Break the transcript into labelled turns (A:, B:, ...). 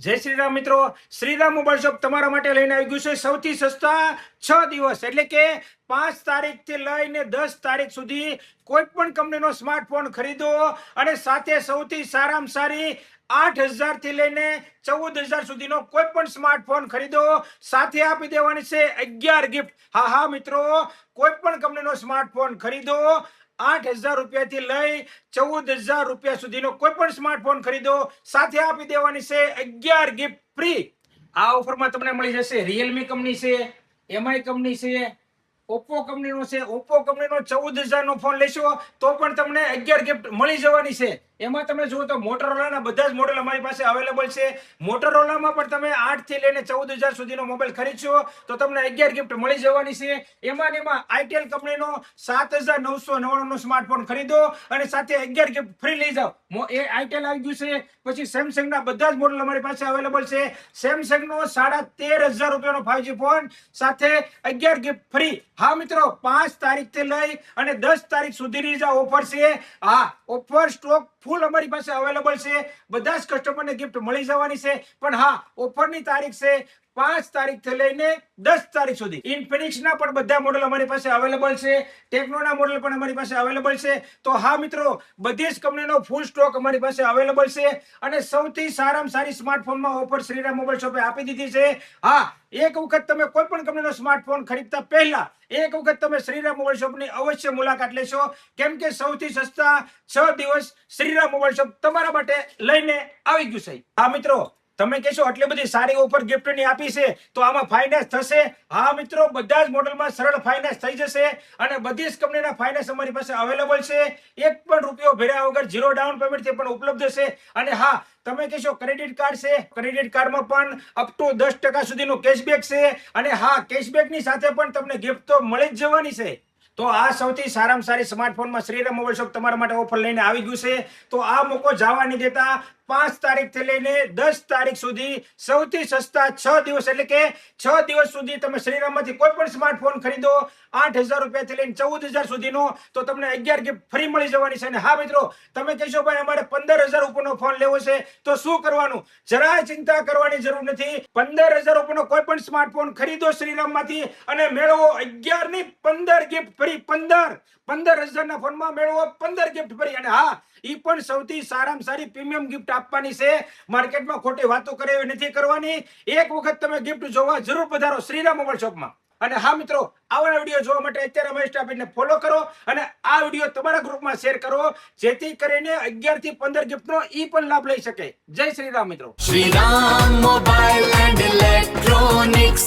A: જય શ્રી રામ મિત્રો, Shriram mobile shop તમારા માટે લઈને આવી ગયું છે સૌથી સસ્તા 6 દિવસ એટલે કે 5 તારીખથી લઈને 10 તારીખ સુધી કોઈ પણ કંપનીનો સ્માર્ટફોન ખરીદો અને સાથે સૌથી સારામાં સારી 8,000 થી લઈને 14,000 સુધીનો કોઈ પણ સ્માર્ટફોન ખરીદો, સાથે આપી દેવાની છે 11 ગિફ્ટ. હા મિત્રો, કોઈ પણ કંપનીનો સ્માર્ટફોન ખરીદો 8,000 રૂપિયાથી લઈ 14,000 રૂપિયા સુધીનો કોઈ પણ સ્માર્ટફોન ખરીદો, સાથે આપી દેવાની છે 11 ગિફ્ટ ફ્રી. આ ઓફરમાં તમને મળી જશે રિયલમી કંપની છે, એમઆઈ કંપની છે, ઓપ્પો કંપનીનો છે. ઓપ્પો કંપનીનો 14,000 નો ફોન લેશો તો પણ તમને 11 ગિફ્ટ મળી જવાની છે. એમાં તમે જુઓ તો મોટોરોલાના બધા જ મોડેલ અમારી પાસે અવેલેબલ છે. મોટોરોલામાં પણ તમે 8 થી લઈને 14,000 સુધીનો મોબાઈલ ખરીદશો તો તમને 11 ગિફ્ટ મળી જવાની છે. એમાં આઈટેલ કંપનીનો 7,999 નો સ્માર્ટફોન ખરીદો અને સાથે 11 ગિફ્ટ ફ્રી લઈ જાઓ. એ આઈટેલ આવી ગયું છે. પછી સેમસંગના બધા જ મોડેલ અમારી પાસે અવેલેબલ છે. સેમસંગનો 13,500 રૂપિયાનો 5G ફોન સાથે 11 ગિફ્ટ ફ્રી. હા મિત્રો, 5 તારીખથી લઈ અને 10 તારીખ સુધીની જ ઓફર છે. હા, ઓફર સ્ટોક ફૂલ અમારી પાસે અવેલેબલ છે. બધા જ કસ્ટમરને ગિફ્ટ મળી જવાની છે. પણ હા, ઓફરની તારીખ છે 5 તારીખથી લઈને 10 તારીખ સુધી. ઇન્ફિનિક્સના પણ બધા મોડેલ અમારી પાસે અવેલેબલ છે. ટેકનોના મોડેલ પણ અમારી પાસે અવેલેબલ છે. તો હા મિત્રો, બધી જ કંપનીનો ફૂલ સ્ટોક અમારી પાસે અવેલેબલ છે અને સૌથી સારામાં સારી સ્માર્ટફોનમાં ઓફર શ્રીરામ મોબાઈલ શોપે આપી દીધી છે. હા, એક વખત તમે કોઈ પણ કંપનીનો સ્માર્ટફોન ખરીદતા પહેલા એક વખત તમે શ્રીરામ મોબાઈલ શોપની અવશ્ય મુલાકાત લેશો, કેમ કે સૌથી સસ્તા 6 દિવસ શ્રીરામ મોબાઈલ શોપ તમારા માટે લઈને આવી ગયું છે. હા મિત્રો, તમે કહેશો આટલી બધી સારી ઓફર ગિફ્ટની આપી છે તો આમાં ફાઇનાન્સ થશે? હા મિત્રો, બધા જ મોડેલમાં સરળ ફાઇનાન્સ થઈ જશે અને બધી જ કંપનીના ફાઇનાન્સ અમારી પાસે અવેલેબલ છે. એક પણ રૂપિયો ભર્યા વગર 0 ડાઉન પેમેન્ટથી પણ ઉપલબ્ધ છે. અને હા, તમે કહેશો ક્રેડિટ કાર્ડ છે, ક્રેડિટ કાર્ડમાં પણ અપ ટુ 10% સુધીનો કેશબેક છે. અને હા, કેશબેકની સાથે પણ તમને ગિફ્ટ તો મળી જ જવાની છે. તો આ સૌથી સારામાં સારી સ્માર્ટફોનમાં શ્રીરામ મોબાઈલ શોપ તમારા માટે ઓફર લઈને આવી ગયું છે. તો આ મોકો જવા નહીં દેતા. 5 તારીખથી લઈને 10 તારીખ સુધી સૌથી સસ્તા 6 દિવસ એટલે કે 6 દિવસ સુધી તમે શ્રીરામમાંથી કોઈ પણ સ્માર્ટફોન ખરીદો 8,000 રૂપિયાથી લઈને 14,000 સુધીનો તો તમને 11 ગિફ્ટ ફ્રી મળી જવાની છે. અને હા મિત્રો, તમે કહેશો ભાઈ અમારે 15,000 ઉપરનો ફોન લેવો છે તો શું કરવાનું? જરાય ચિંતા કરવાની જરૂર નથી. 15,000 ઉપરનો કોઈ પણ સ્માર્ટફોન ખરીદો શ્રીરામમાંથી અને મેળવો 11 ની 15 ગિફ્ટ ફ્રી. 15,000 ના ફોનમાં મેળવો 15 ગિફ્ટ ફ્રી. અને હા, ઈ પણ સૌથી સારામાં સારી પ્રીમિયમ ગિફ્ટ આપવાની છે. માર્કેટમાં ખોટી વાતો કરે એવી નથી કરવાની. એક વખત તમે ગિફ્ટ જોવા જરૂર પધારો શ્રીરામ મોબાઈલ શોપમાં. અને હા મિત્રો, આવા વિડીયો જોવા માટે અત્યારે અમારી સ્ટાફને ફોલો કરો અને આ વિડીયો તમારા ગ્રુપમાં શેર કરો, જેથી કરીને 11 થી 15 ગિફ્ટનો ઈ પણ લાભ લઈ શકે. જય શ્રી રામ મિત્રો.
B: Shriram Mobile and Electronics.